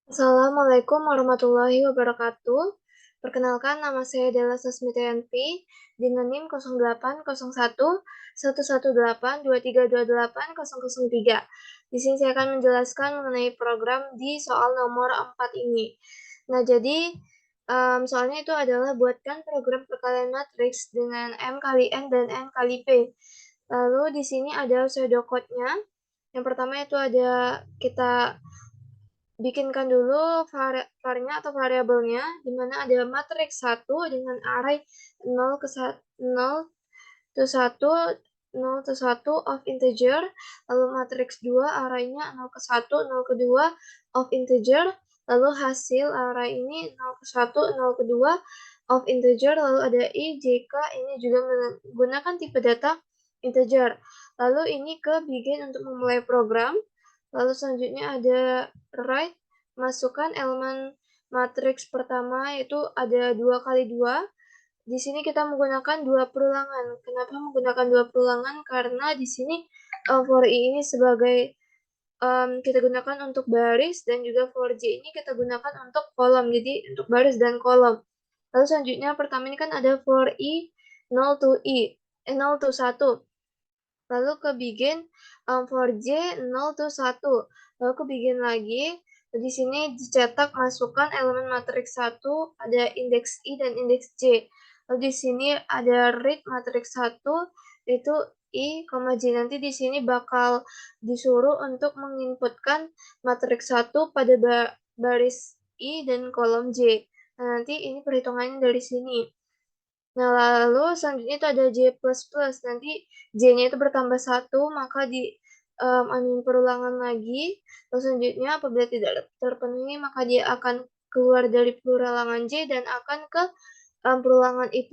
Assalamualaikum warahmatullahi wabarakatuh. Perkenalkan, nama saya adalah Sasmitayanti dengan NIM 0801118823280003. Di sini saya akan menjelaskan mengenai program di soal nomor 4 ini. Nah, jadi soalnya itu adalah buatkan program perkalian matriks dengan M kali N dan N kali P. Lalu di sini ada pseudocode-nya. Yang pertama itu ada kita bikinkan dulu varnya atau variabelnya, di mana ada matriks 1 dengan array 0 ke 0 to 1, 0 to 1 of integer, lalu matriks 2 arraynya 0 ke 1, 0 ke 2 of integer, lalu hasil array ini 0 ke 1, 0 ke 2 of integer, lalu ada i, jk, ini juga menggunakan tipe data integer. Lalu ini ke begin untuk memulai program. Lalu selanjutnya ada write, masukkan elemen matriks pertama yaitu ada 2 kali 2. Di sini kita menggunakan 2 perulangan. Kenapa menggunakan 2 perulangan? Karena di sini for i ini sebagai kita gunakan untuk baris dan juga for j ini kita gunakan untuk kolom. Jadi untuk baris dan kolom. Lalu selanjutnya pertama ini kan ada for i 0 to 1. Lalu ke begin for j 0 to 1. Lalu ke begin lagi. Di sini dicetak masukkan elemen matriks 1, ada indeks i dan indeks j. Lalu di sini ada read matriks 1 itu i, j. Nanti di sini bakal disuruh untuk menginputkan matriks 1 pada baris i dan kolom j. Nah, nanti ini perhitungannya dari sini. Nah, lalu selanjutnya itu ada J++. Nanti J-nya itu bertambah 1, maka di ambil perulangan lagi. Lalu selanjutnya apabila tidak terpenuhi, maka dia akan keluar dari perulangan J dan akan ke perulangan I++,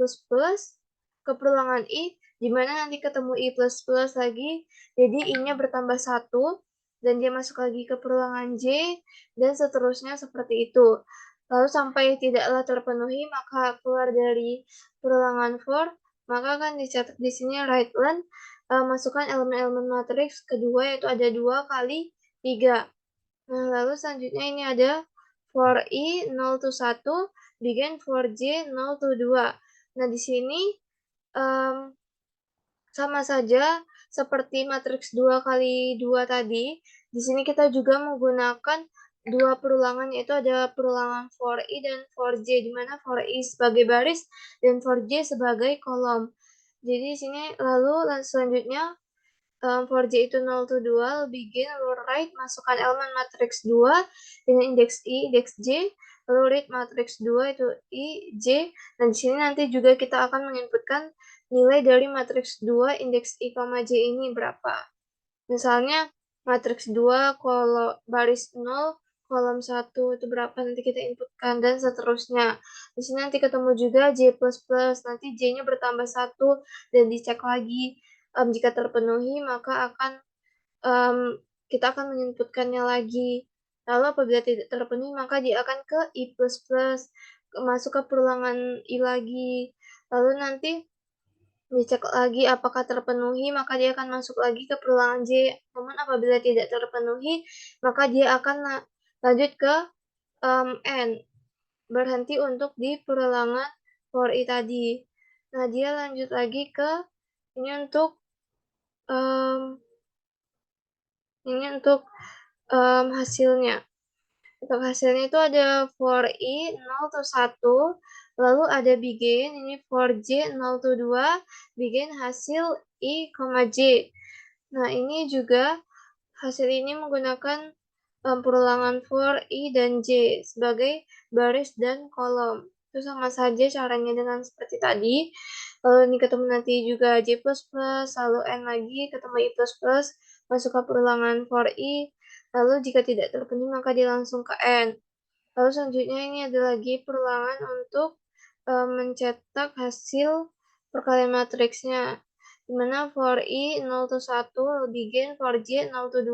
ke perulangan I, di mana nanti ketemu I++ lagi. Jadi I-nya bertambah 1, dan dia masuk lagi ke perulangan J, dan seterusnya seperti itu. Lalu sampai tidaklah terpenuhi, maka keluar dari perulangan for, maka akan dicatat di sini right len, masukkan elemen-elemen matriks kedua yaitu ada 2 kali 3. Nah, lalu selanjutnya ini ada for i 0 to 1, begin for j 0 to 2. Nah, di sini sama saja seperti matriks 2 kali 2 tadi. Di sini kita juga menggunakan 2 perulangan, yaitu ada perulangan for i dan for j, di mana for i sebagai baris dan for j sebagai kolom. Jadi di sini lalu selanjutnya for j itu 0 to 2, begin, lalu write, masukkan elemen matriks 2 dengan indeks i, indeks j, lalu read matriks 2 itu i, j. Nah, di sini nanti juga kita akan menginputkan nilai dari matriks 2 indeks i, j ini berapa. Misalnya matriks 2 kolom baris 0 kolom 1 itu berapa, nanti kita inputkan dan seterusnya. Di sini nanti ketemu juga j++, nanti j-nya bertambah 1 dan dicek lagi. Jika terpenuhi maka akan kita akan menginputkannya lagi. Lalu apabila tidak terpenuhi maka dia akan ke i++, masuk ke perulangan i lagi. Lalu nanti dicek lagi apakah terpenuhi, maka dia akan masuk lagi ke perulangan J. Namun apabila tidak terpenuhi, maka dia akan lanjut ke N. Berhenti untuk di perulangan for i tadi. Nah, dia lanjut lagi ke ini untuk hasilnya. Untuk hasilnya itu ada for i 0 to 1, lalu ada begin, ini for j 0 to 2, begin hasil i, j. Nah, ini juga hasil ini menggunakan perulangan for i dan j sebagai baris dan kolom. Itu sama saja caranya dengan seperti tadi. Lalu ini ketemu nanti juga j++, lalu n lagi, ketemu i++, masuk ke perulangan for i, lalu jika tidak terpenuhi maka dia langsung ke n. Lalu selanjutnya ini ada lagi perulangan untuk mencetak hasil perkalian matriksnya, dimana for i 0 to 1, begin for j 0 to 2,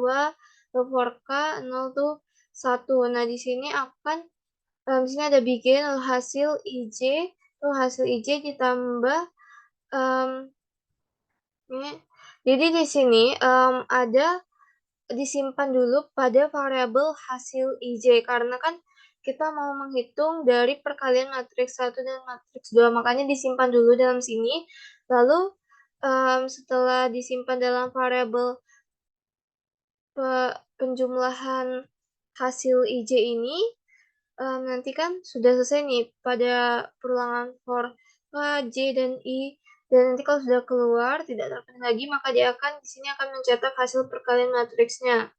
lalu for k 0 to 1. Nah, di sini akan di sini ada begin, lalu hasil ij, lalu hasil ij ditambah ini. Jadi di sini ada disimpan dulu pada variabel hasil IJ, karena kan kita mau menghitung dari perkalian matriks 1 dan matriks 2, makanya disimpan dulu dalam sini. Lalu setelah disimpan dalam variabel penjumlahan hasil IJ ini, nanti kan sudah selesai nih pada perulangan for K, J, dan I. Dan nanti kalau sudah keluar tidak terpenuhi lagi, maka dia akan di sini akan mencetak hasil perkalian matriksnya.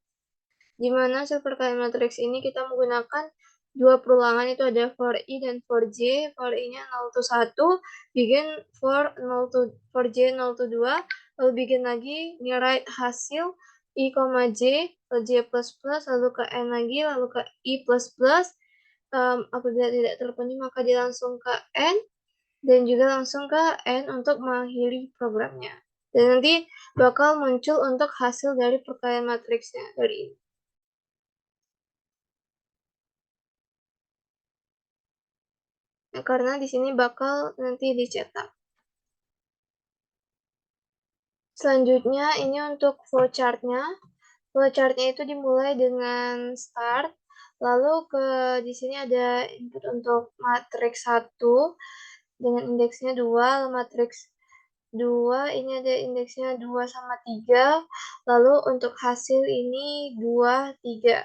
Di mana hasil perkalian matriks ini kita menggunakan dua perulangan, itu ada for I dan for J. For I-nya 0 to 1, begin for 0 to for J 0 to 2, lalu begin lagi, nge-write hasil I, J, ke J++, lalu ke N lagi, lalu ke I++. Apabila tidak terpenuhi maka dia langsung ke N, dan juga langsung ke N untuk mengakhiri programnya. Dan nanti bakal muncul untuk hasil dari perkalian matriksnya dari ini. Nah, karena di sini bakal nanti dicetak. Selanjutnya ini untuk flowchart-nya. Flowchart-nya itu dimulai dengan start, lalu di sini ada input untuk matriks 1 dengan indeksnya 2, matriks 2 ini ada indeksnya 2 sama 3, lalu untuk hasil ini 2, 3.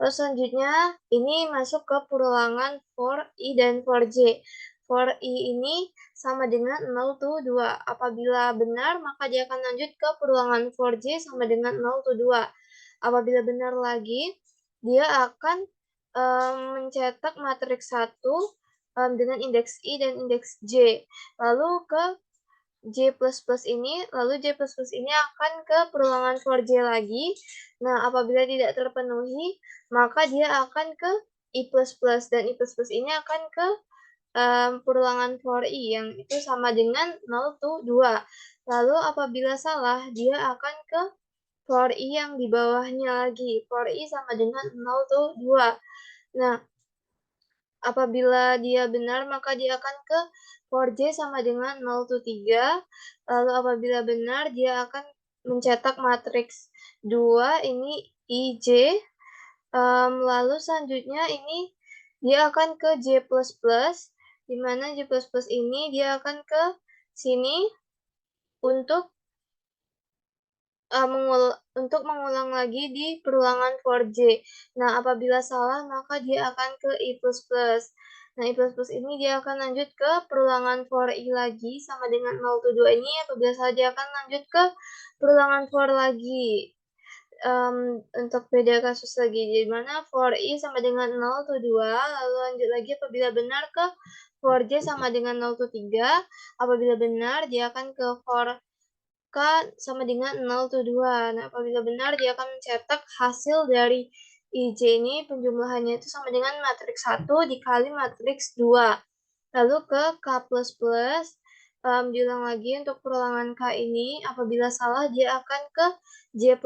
Lalu selanjutnya ini masuk ke perulangan for I dan for J. For I ini sama dengan 0 to 2. Apabila benar, maka dia akan lanjut ke perulangan for J sama dengan 0 to 2. Apabila benar lagi, dia akan mencetak matriks 1 dengan indeks I dan indeks J. Lalu ke J++ ini, lalu J++ ini akan ke perulangan for J lagi. Nah, apabila tidak terpenuhi, maka dia akan ke I++, dan I++ ini akan ke perulangan for I, yang itu sama dengan 0 to 2. Lalu apabila salah, dia akan ke for I yang di bawahnya lagi. For I sama dengan 0 to 2. Nah, apabila dia benar, maka dia akan ke for J sama dengan 0 to 3. Lalu apabila benar, dia akan mencetak matriks 2, ini IJ. Lalu selanjutnya ini dia akan ke J++, di mana J++ ini dia akan ke sini untuk mengulang lagi di perulangan for J. Nah, apabila salah, maka dia akan ke I++. Nah, I++ ini dia akan lanjut ke perulangan for I lagi, sama dengan 0 to 2 ini. Apabila salah, dia akan lanjut ke perulangan for lagi. Untuk beda kasus lagi, di mana for I sama dengan 0 to 2, lalu lanjut lagi apabila benar ke for J sama dengan 0 to 3. Apabila benar, dia akan ke for K sama dengan 0 to 2. Nah, apabila benar, dia akan mencetak hasil dari IJ ini, penjumlahannya itu sama dengan matriks 1 dikali matriks 2. Lalu ke K++, diulang lagi untuk perulangan K ini, apabila salah, dia akan ke J++.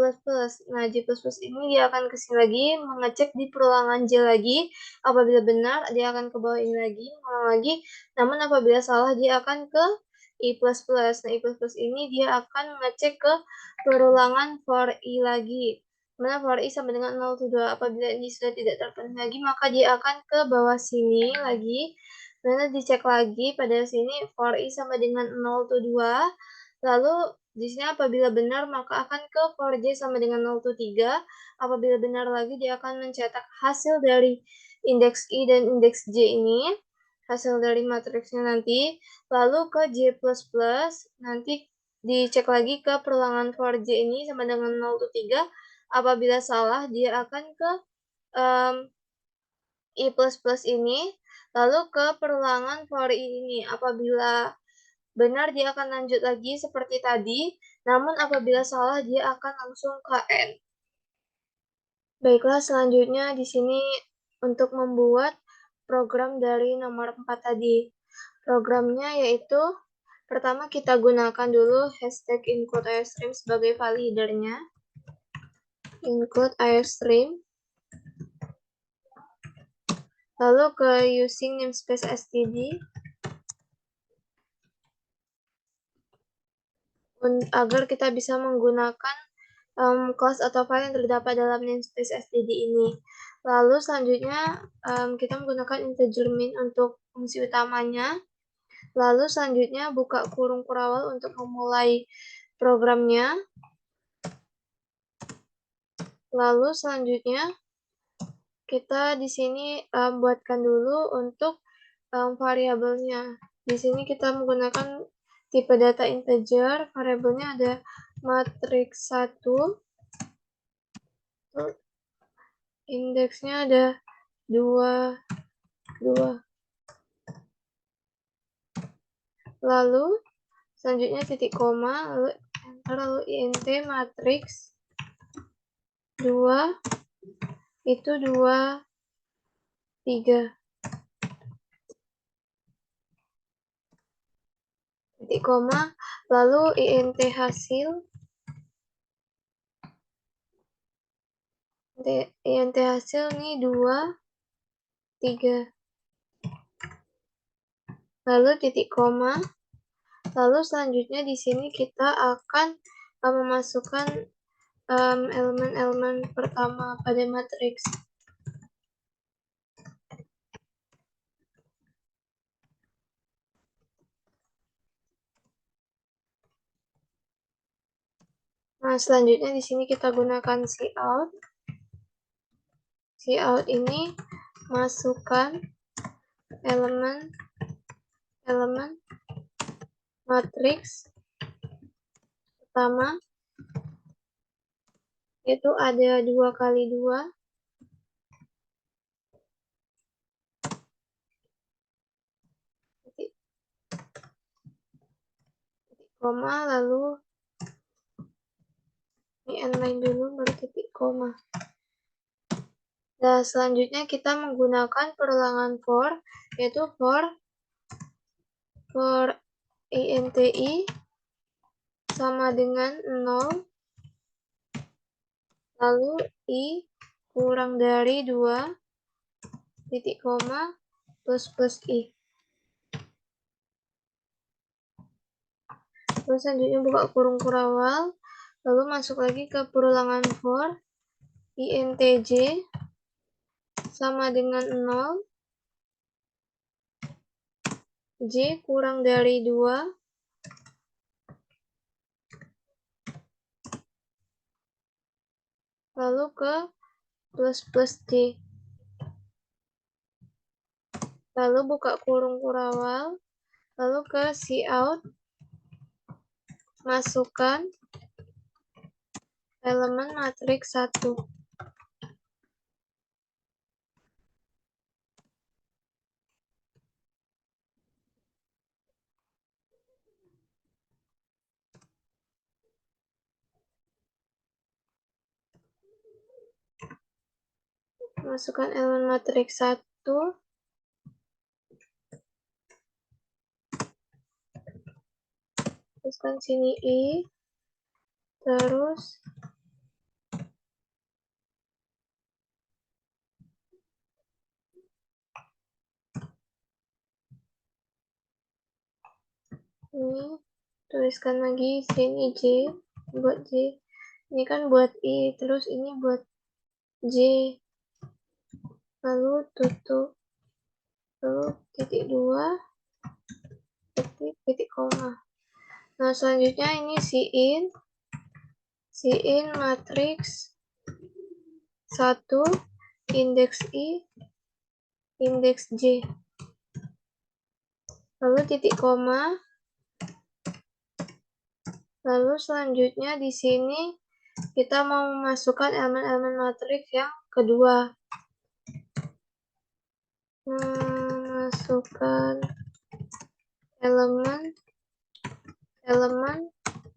Nah, J++ ini dia akan ke sini lagi, mengecek di perulangan J lagi. Apabila benar, dia akan ke bawah ini lagi, mengulang lagi. Namun apabila salah, dia akan ke I++. Nah, I++ ini dia akan mengecek ke perulangan for I lagi. Mana for I sama dengan 0 to 2. Apabila ini sudah tidak terpenuhi lagi, maka dia akan ke bawah sini lagi. Mana dicek lagi pada sini for I sama dengan 0 to 2. Lalu di sini apabila benar, maka akan ke for J sama dengan 0 to 3. Apabila benar lagi, dia akan mencetak hasil dari indeks I dan indeks J ini, hasil dari matriksnya nanti, lalu ke J++, nanti dicek lagi ke perulangan for J ini sama dengan 0 to 3. Apabila salah, dia akan ke I++ ini, lalu ke perulangan for I ini. Apabila benar, dia akan lanjut lagi seperti tadi, namun apabila salah, dia akan langsung ke N. Baiklah, selanjutnya di sini untuk membuat program dari nomor 4 tadi. Programnya yaitu, pertama kita gunakan dulu hashtag include iostream sebagai validernya. Include iostream. Lalu ke using namespace std. Agar kita bisa menggunakan kelas atau file yang terdapat dalam namespace std ini. Lalu selanjutnya kita menggunakan integer min untuk fungsi utamanya. Lalu selanjutnya buka kurung kurawal untuk memulai programnya. Lalu selanjutnya kita di sini buatkan dulu untuk variabelnya. Di sini kita menggunakan tipe data integer, variabelnya ada matriks 1, indeksnya ada 2, lalu selanjutnya titik koma, lalu enter, lalu int matriks 2 itu 2, 3. Titik koma, lalu int hasil, int hasil nih 2, 3. Lalu titik koma, lalu selanjutnya di sini kita akan memasukkan elemen-elemen pertama pada matriks. Nah, selanjutnya di sini kita gunakan cout. Cout ini masukkan elemen matriks pertama, yaitu ada 2 kali 2. Titik koma, lalu ini inline dulu baru titik koma. Nah, selanjutnya kita menggunakan perulangan for, yaitu for inti sama dengan 0, lalu i kurang dari 2, titik koma, plus i. Lalu selanjutnya buka kurung kurawal, lalu masuk lagi ke perulangan for, intj sama dengan 0, j kurang dari 2, lalu ke plus j. Lalu buka kurung kurawal, lalu ke cout, masukkan elemen matriks 1. Masukkan elemen matriks 1. Teruskan sini i. Terus ini tuliskan lagi sini j, buat j. Ini kan buat i, terus ini buat j. Lalu tutup. Lalu titik 2, titik koma. Nah, selanjutnya ini in matriks 1, indeks i, indeks j. Lalu titik koma. Lalu selanjutnya di sini kita mau memasukkan elemen-elemen matriks yang kedua. Masukkan elemen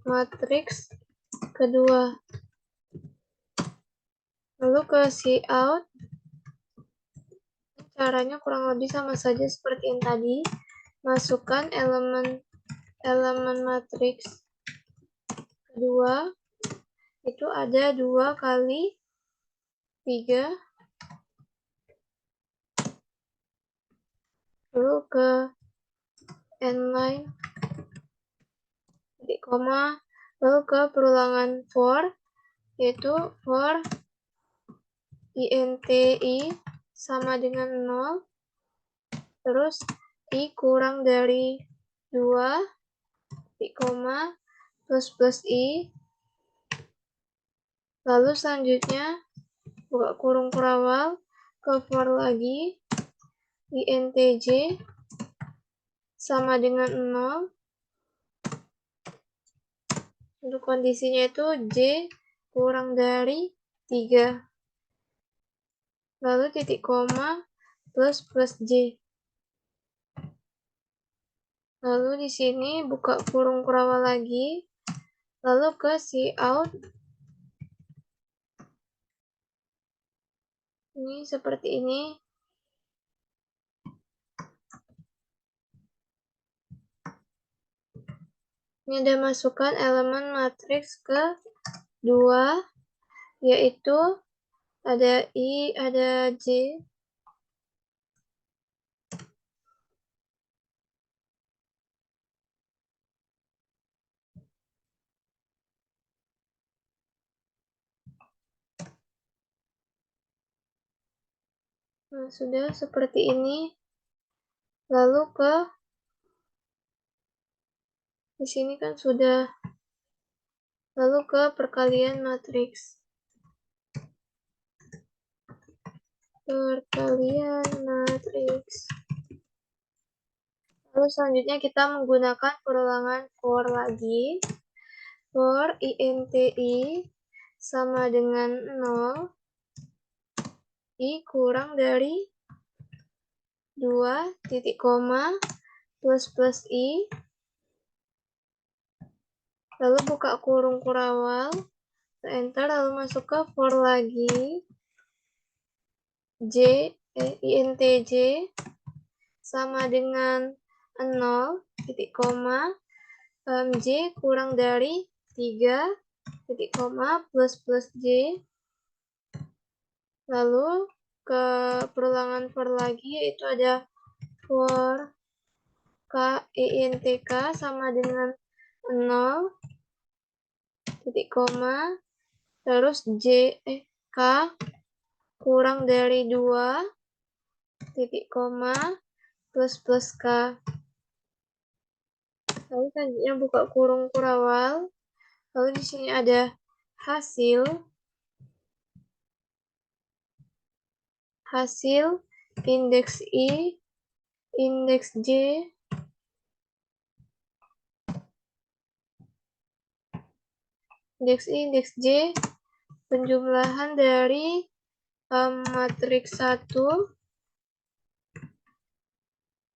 matriks kedua. Lalu ke cout. Caranya kurang lebih sama saja seperti yang tadi. Masukkan elemen matriks kedua. Itu ada 2 kali 3. Lalu ke inline, titik koma, lalu ke perulangan for, yaitu for INTI sama dengan 0, terus I kurang dari 2, koma, plus I, lalu selanjutnya buka kurung kurawal, ke for lagi, INTJ sama dengan 0, untuk kondisinya itu J kurang dari 3, lalu titik koma, plus J. Lalu di sini buka kurung kurawal lagi, lalu ke cout. Ini seperti ini. Ini ada masukkan elemen matriks ke 2, yaitu ada I, ada J. Nah, sudah seperti ini. Lalu di sini kan sudah. Lalu ke perkalian matriks. Perkalian matriks. Lalu selanjutnya kita menggunakan perulangan for lagi. For INTI sama dengan 0. I kurang dari 2, titik koma, plus I, lalu buka kurung kurawal, enter, lalu masuk ke for lagi, INTJ sama dengan 0, titik koma, J kurang dari 3, titik koma, plus J, lalu ke perulangan for lagi, yaitu ada for INTK sama dengan 0, titik koma, terus K kurang dari 2, titik koma, plus K. Lalu selanjutnya buka kurung kurawal, lalu di sini ada hasil indeks I, indeks J, indeks J, penjumlahan dari matriks 1.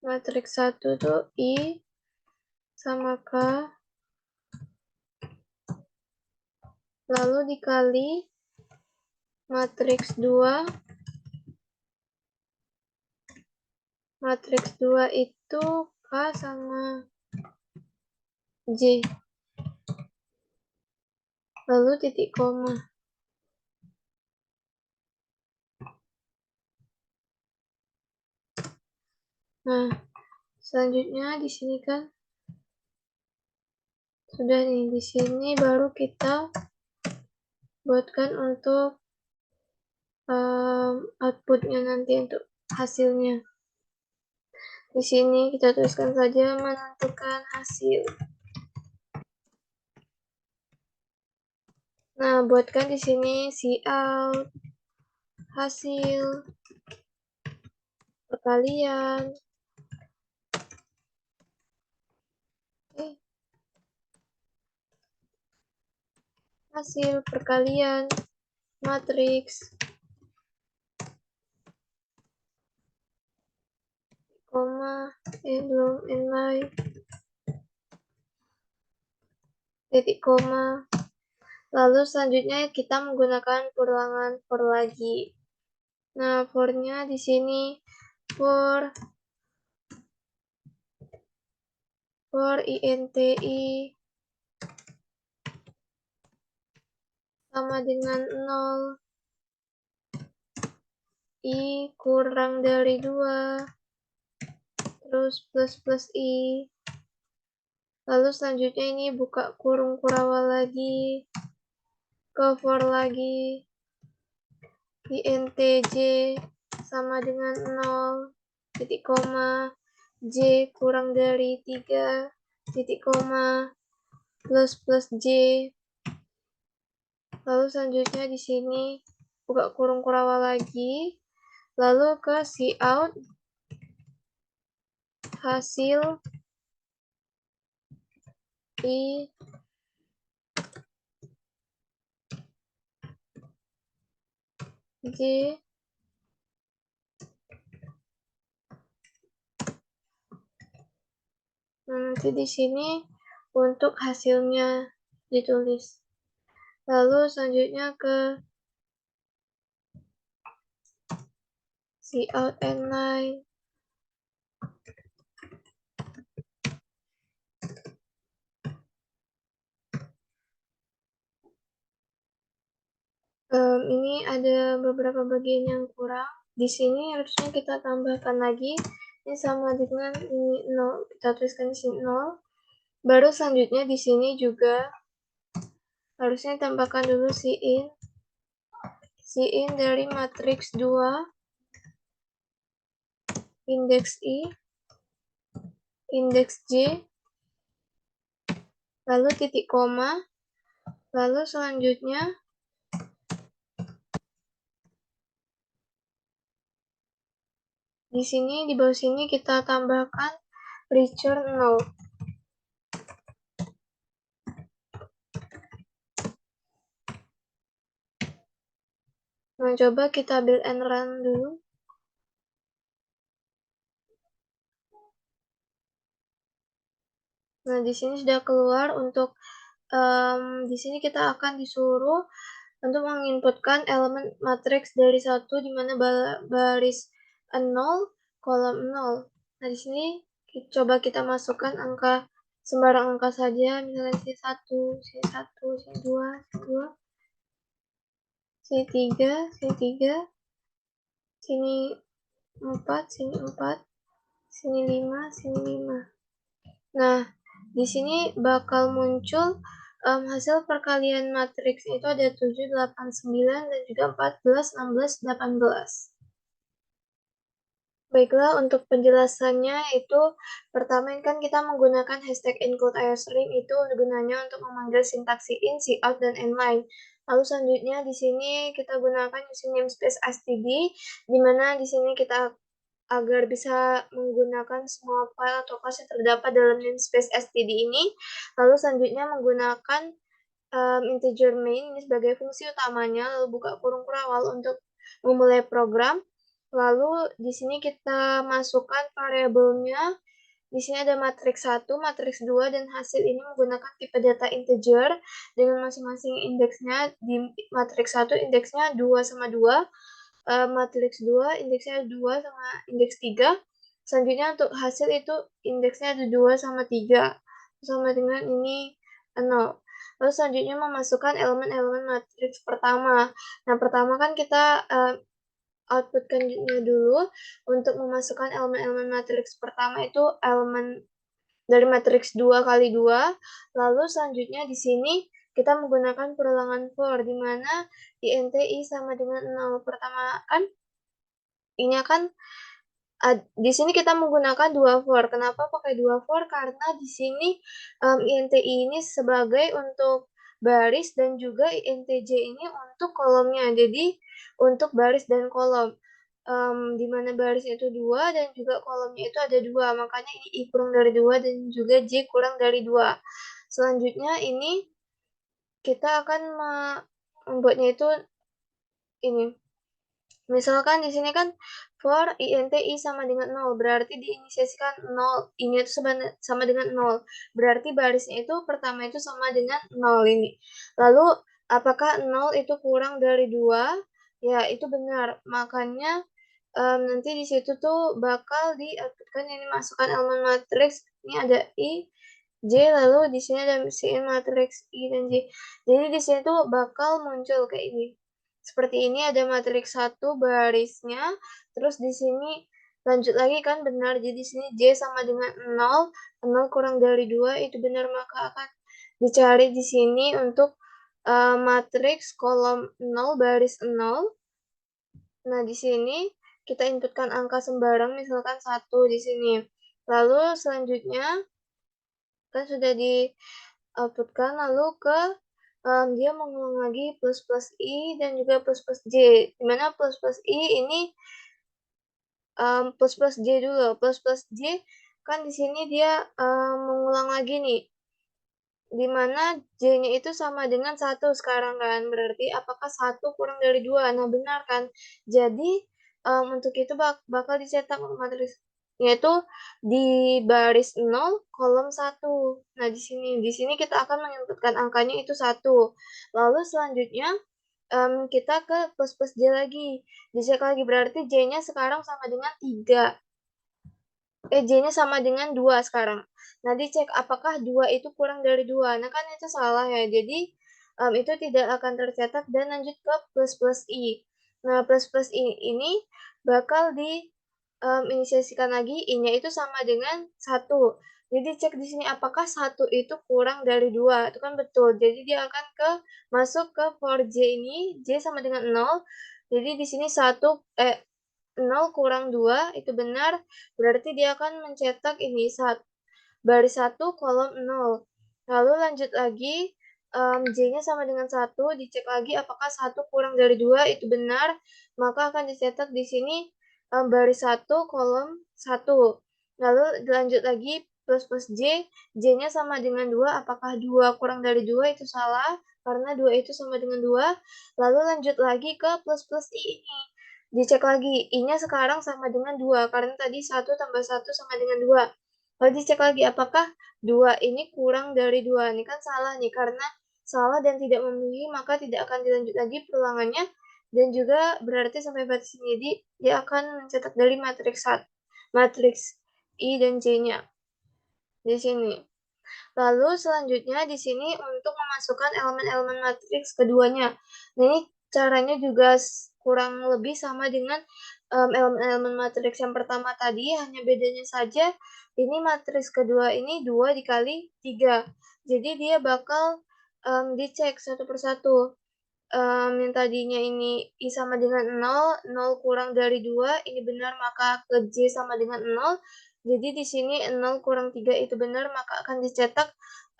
Matriks 1 itu I sama K, lalu dikali matriks 2. Matriks 2 itu K sama J. Lalu titik koma. Nah, selanjutnya di sini kan sudah nih, di sini baru kita buatkan untuk outputnya nanti, untuk hasilnya. Di sini kita tuliskan saja menentukan hasil. Nah, buatkan di sini cout, hasil, perkalian, hasil perkalian matriks, koma, belum inline, titik koma. Lalu selanjutnya kita menggunakan perulangan for lagi. Nah, for-nya di sini for INTI sama dengan 0, I kurang dari 2, terus plus I. Lalu selanjutnya ini buka kurung kurawal lagi, ke for lagi, INTJ sama dengan 0, titik koma, J kurang dari 3, titik koma, plus J. Lalu selanjutnya di sini buka kurung kurawal lagi, lalu ke cout hasil I J. Nanti di sini untuk hasilnya ditulis. Lalu selanjutnya ke cout inline. Ini ada beberapa bagian yang kurang. Di sini harusnya kita tambahkan lagi. Ini sama dengan ini 0. Kita tuliskan di sini 0. Baru selanjutnya di sini juga harusnya tambahkan dulu in dari matriks 2, indeks I, indeks J, lalu titik koma, lalu selanjutnya di sini di bawah sini kita tambahkan return 0. Nah, coba kita build and run dulu. Nah, di sini sudah keluar untuk di sini kita akan disuruh untuk menginputkan elemen matriks dari 1 di mana baris 0, kolom 0. Nah, di sini coba kita masukkan angka sembarang angka saja, misalnya sini 1, sini 1, sini 2, sini 2, sini 3, sini 3, sini 4, sini 4, sini 5, sini 5. Nah, di sini bakal muncul hasil perkalian matriks itu ada 7, 8, 9, dan juga 14, 16, 18. Baiklah, untuk penjelasannya itu pertama kan kita menggunakan hashtag include iostream itu gunanya untuk memanggil sintaks in, cout, dan inline. Lalu selanjutnya di sini kita gunakan using namespace std, di mana di sini kita agar bisa menggunakan semua file atau kelas yang terdapat dalam namespace std ini. Lalu selanjutnya menggunakan integer main ini sebagai fungsi utamanya, lalu buka kurung kurawal untuk memulai program. Lalu di sini kita masukkan variabelnya. Di sini ada matriks 1, matriks 2, dan hasil ini menggunakan tipe data integer dengan masing-masing indeksnya. Di matriks 1 indeksnya 2 sama 2, matriks 2 indeksnya 2 sama indeks 3. Selanjutnya untuk hasil itu indeksnya ada 2 sama 3, sama dengan ini 0. Lalu selanjutnya memasukkan elemen-elemen matriks pertama. Nah, pertama kan kita outputkan dulu untuk memasukkan elemen-elemen matriks pertama itu elemen dari matriks 2 kali 2. Lalu selanjutnya di sini kita menggunakan perulangan for, di mana INTI sama dengan 0. Pertama kan ini kan di sini kita menggunakan 2 for. Kenapa pakai 2 for? Karena di sini INTI ini sebagai untuk baris dan juga INTJ ini untuk kolomnya. Jadi untuk baris dan kolom. Di mana baris itu 2 dan juga kolomnya itu ada 2. Makanya ini I kurang dari 2 dan juga J kurang dari 2. Selanjutnya ini kita akan membuatnya itu ini. Misalkan di sini kan for INTI sama dengan 0, berarti diinisiasikan 0, ini itu sama dengan 0. Berarti barisnya itu pertama itu sama dengan 0 ini. Lalu apakah 0 itu kurang dari 2? Ya, itu benar. Makanya nanti di situ tuh bakal kan ini masukkan elemen matriks. Ini ada I, J, lalu di sini ada mesin matriks I dan J. Jadi di sini tuh bakal muncul kayak ini. Seperti ini ada matriks 1 barisnya, terus di sini lanjut lagi kan benar. Jadi di sini J sama dengan 0, 0 kurang dari 2 itu benar, maka akan dicari di sini untuk matriks kolom 0 baris 0. Nah, di sini kita inputkan angka sembarang, misalkan 1 di sini. Lalu selanjutnya kan sudah di-outputkan, lalu dia mengulang lagi plus plus I dan juga plus plus J. Dimana plus plus I ini plus plus J dulu. Plus plus J kan di sini dia mengulang lagi nih. Dimana J-nya itu sama dengan 1 sekarang kan. Berarti apakah 1 kurang dari 2? Nah, benar kan. Jadi untuk itu bakal dicetak matriks yaitu di baris 0 kolom 1. Nah, di sini kita akan menginputkan angkanya itu 1. Lalu selanjutnya kita ke plus plus J lagi. Dicek lagi berarti J-nya sekarang sama dengan 3. J-nya sama dengan 2 sekarang. Nah, dicek apakah 2 itu kurang dari 2. Nah, kan itu salah ya. Jadi, itu tidak akan tercetak dan lanjut ke plus plus I. Nah, plus plus I ini bakal inisiasikan lagi, I-nya itu sama dengan 1. Jadi, cek di sini apakah 1 itu kurang dari 2. Itu kan betul. Jadi, dia akan masuk ke for J ini, J sama dengan 0. Jadi, di sini 0 kurang 2 itu benar, berarti dia akan mencetak ini baris 1 kolom 0. Lalu lanjut lagi, J-nya sama dengan 1, dicek lagi apakah 1 kurang dari 2 itu benar, maka akan dicetak di sini baris 1 kolom 1. Lalu lanjut lagi plus plus J, J-nya sama dengan 2, apakah 2 kurang dari 2 itu salah, karena 2 itu sama dengan 2. Lalu lanjut lagi ke plus plus I ini. Dicek lagi, I-nya sekarang sama dengan 2, karena tadi 1 tambah 1 sama dengan 2. Lalu dicek lagi, apakah 2 ini kurang dari 2? Ini kan salah nih, karena salah dan tidak memenuhi, maka tidak akan dilanjut lagi perulangannya, dan juga berarti sampai batas ini. Jadi, dia akan mencetak dari matriks I dan J-nya di sini. Lalu selanjutnya di sini untuk memasukkan elemen-elemen matriks keduanya. Nah, ini caranya juga kurang lebih sama dengan elemen-elemen matriks yang pertama tadi, hanya bedanya saja ini matriks kedua ini 2 dikali 3. Jadi dia bakal dicek satu persatu. Yang tadinya ini I sama dengan 0, 0 kurang dari 2, ini benar maka ke J sama dengan 0. Jadi di sini 0 kurang 3 itu benar, maka akan dicetak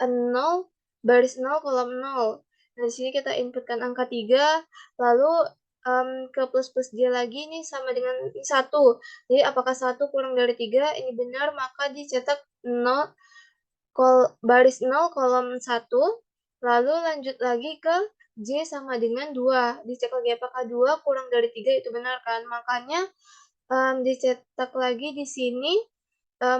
0 baris 0 kolom 0. Nah, di sini kita inputkan angka 3, lalu ke plus plus J lagi nih sama dengan ini 1. Jadi apakah 1 kurang dari 3? Ini benar, maka dicetak 0 baris 0 kolom 1. Lalu lanjut lagi ke J sama dengan 2. Dicek lagi apakah 2 kurang dari 3 itu benar kan? Makanya dicetak lagi di sini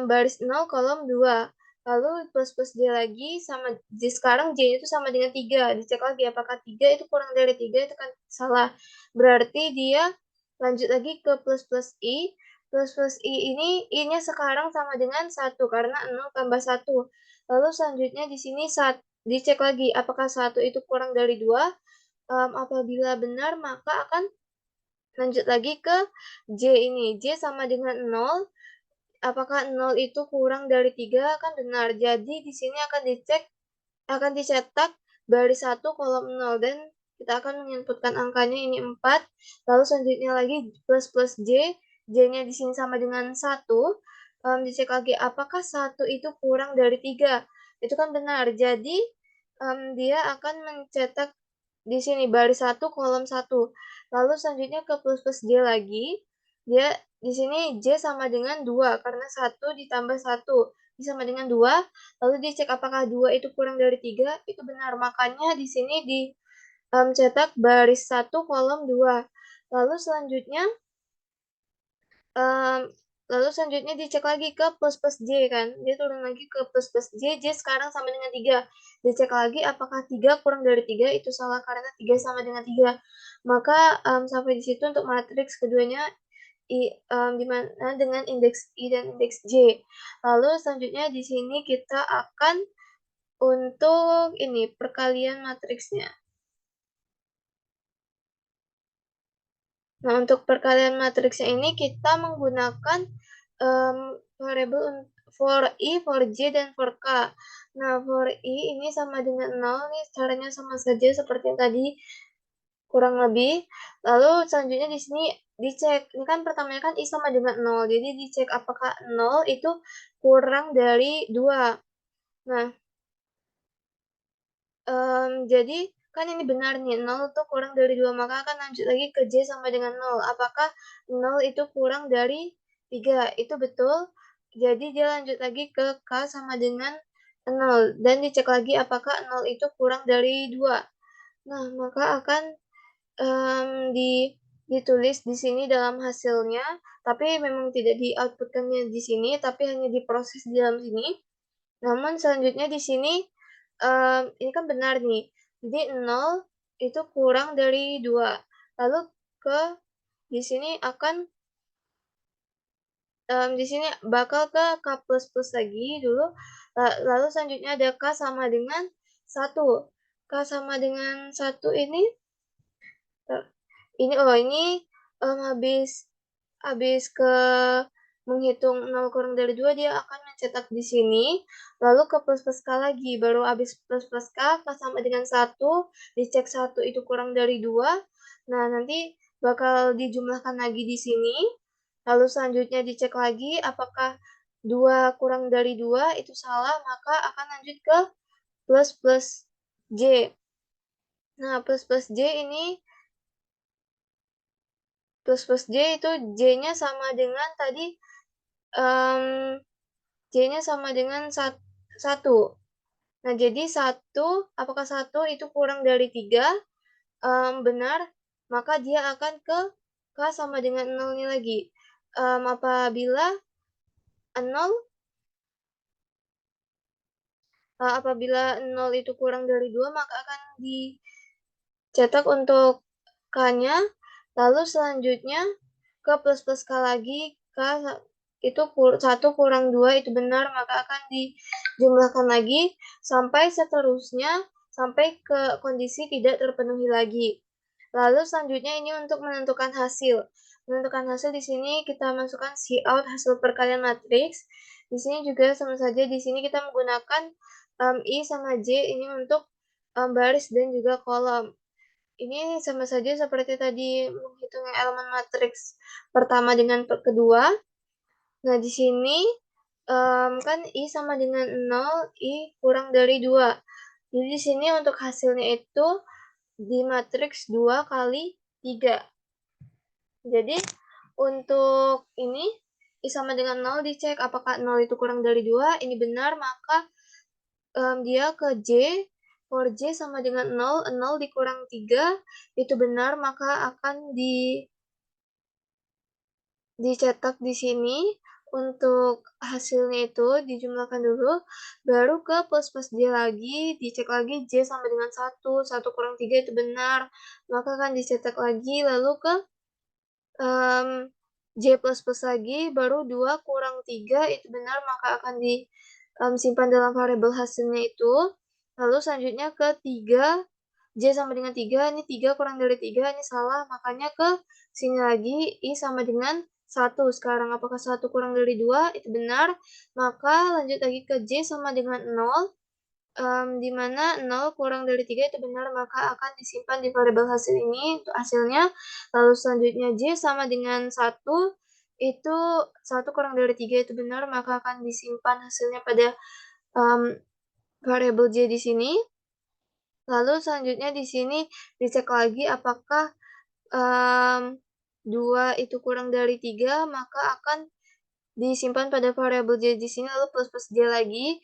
baris 0 kolom 2. Lalu plus plus J lagi sama J, sekarang J itu sama dengan 3. Dicek lagi apakah 3 itu kurang dari 3, itu kan salah. Berarti dia lanjut lagi ke plus plus I. Plus plus I ini I-nya sekarang sama dengan 1 karena 0 tambah 1. Lalu selanjutnya di sini dicek lagi apakah 1 itu kurang dari 2. Apabila benar maka akan lanjut lagi ke J ini. J sama dengan 0. Apakah 0 itu kurang dari 3? Kan benar. Jadi di sini akan dicetak baris 1 kolom 0 dan kita akan menginputkan angkanya ini 4. Lalu selanjutnya lagi plus plus J. J-nya di sini sama dengan 1. Dicek lagi apakah 1 itu kurang dari 3? Itu kan benar. Jadi dia akan mencetak di sini baris 1 kolom 1. Lalu selanjutnya ke plus plus J lagi. Dia di sini J sama dengan 2 karena 1 ditambah 1 sama dengan 2. Lalu dicek apakah 2 itu kurang dari 3. Itu benar. Makanya di sini cetak baris 1 kolom 2. Lalu selanjutnya dicek lagi ke plus plus J kan. Dia turun lagi ke plus plus J. J sekarang sama dengan 3. Dicek lagi apakah 3 kurang dari 3. Itu salah karena 3 sama dengan 3. Maka sampai di situ untuk matriks keduanya dimana dengan indeks I dan indeks J. Lalu selanjutnya di sini kita akan untuk ini perkalian matriksnya. Nah, untuk perkalian matriksnya ini kita menggunakan for I, for J, dan for K. Nah, for I ini sama dengan 0 nih, caranya sama saja seperti yang tadi, kurang lebih. Lalu selanjutnya di sini dicek, ini kan pertamanya kan I sama dengan 0, jadi dicek apakah 0 itu kurang dari 2. Nah, jadi kan ini benar nih, 0 itu kurang dari 2, maka akan lanjut lagi ke J sama dengan 0. Apakah 0 itu kurang dari 3? Itu betul. Jadi dia lanjut lagi ke K sama dengan 0, dan dicek lagi apakah 0 itu kurang dari 2. Nah, maka akan ditulis di sini dalam hasilnya, tapi memang tidak di-output-kannya di sini, tapi hanya diproses di dalam sini. Namun selanjutnya di sini, ini kan benar nih, jadi 0 itu kurang dari 2. Lalu di sini akan, di sini bakal ke K++ lagi dulu, lalu selanjutnya ada K sama dengan 1. K sama dengan 1 ini, ini, habis ke menghitung 0 kurang dari 2, dia akan mencetak di sini, lalu ke plus K lagi, baru habis plus K sama dengan 1, dicek 1 itu kurang dari 2, nah nanti bakal dijumlahkan lagi di sini, lalu selanjutnya dicek lagi apakah 2 kurang dari 2 itu salah, maka akan lanjut ke plus J. Nah, plus J ini, plus J itu J-nya sama dengan tadi, J-nya sama dengan 1. Nah, jadi 1, apakah 1 itu kurang dari 3? Benar, maka dia akan ke K sama dengan 0-nya lagi. Apabila 0, apabila 0 itu kurang dari 2, maka akan dicetak untuk K-nya, lalu selanjutnya ke plus K lagi, K itu 1 kurang 2 itu benar, maka akan dijumlahkan lagi sampai seterusnya, sampai ke kondisi tidak terpenuhi lagi. Lalu selanjutnya ini untuk menentukan hasil. Menentukan hasil di sini kita masukkan Cout hasil perkalian matriks. Di sini juga sama saja, di sini kita menggunakan I sama J ini untuk baris dan juga kolom. Ini sama saja seperti tadi menghitung elemen matriks pertama dengan kedua. Nah, di sini kan I sama dengan 0, I kurang dari 2. Jadi di sini untuk hasilnya itu di matriks 2 kali 3. Jadi untuk ini I sama dengan 0, dicek apakah 0 itu kurang dari 2, ini benar, maka dia ke J, for J sama dengan 0, 0 dikurang 3, itu benar, maka akan dicetak di sini. Untuk hasilnya itu dijumlahkan dulu, baru ke plus J lagi, dicek lagi J sama dengan 1, 1 kurang 3 itu benar, maka akan dicetak lagi, lalu ke J plus lagi, baru 2 kurang 3 itu benar, maka akan disimpan dalam variabel hasilnya itu. Lalu selanjutnya ke 3, J sama dengan 3, ini 3 kurang dari 3, ini salah, makanya ke sini lagi, I sama dengan 1. Sekarang apakah 1 kurang dari 2? Itu benar, maka lanjut lagi ke J sama dengan 0, di mana 0 kurang dari 3 itu benar, maka akan disimpan di variabel hasil ini untuk hasilnya. Lalu selanjutnya J sama dengan 1, itu 1 kurang dari 3 itu benar, maka akan disimpan hasilnya pada variabel J di sini. Lalu selanjutnya di sini dicek lagi apakah 2 itu kurang dari 3, maka akan disimpan pada variabel J di sini, lalu plus J lagi.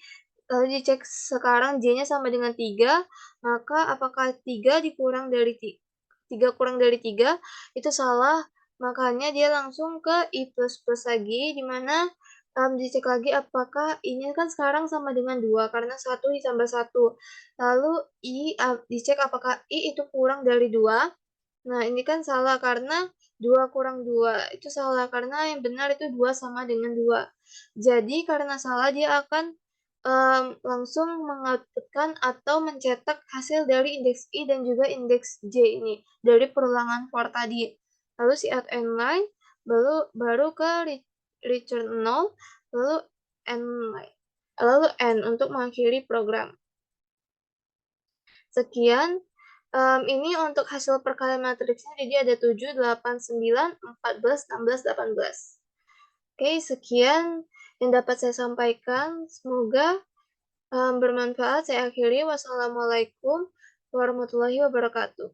Lalu dicek sekarang J-nya sama dengan 3, maka apakah 3 kurang dari 3? Itu salah, makanya dia langsung ke I++ lagi, di mana dicek lagi apakah I-nya kan sekarang sama dengan 2, karena 1 ditambah 1. Lalu dicek apakah I itu kurang dari 2. Nah, ini kan salah karena 2 kurang 2, itu salah karena yang benar itu 2 sama dengan 2. Jadi karena salah dia akan langsung mengoutputkan atau mencetak hasil dari indeks I dan juga indeks J ini dari perulangan for tadi. Lalu cout end line, baru ke return 0, lalu N lalu N untuk mengakhiri program. Sekian, ini untuk hasil perkalian matriksnya, jadi ada 7, 8, 9, 14, 16, 18. Oke, sekian yang dapat saya sampaikan. Semoga bermanfaat. Saya akhiri. Wassalamualaikum warahmatullahi wabarakatuh.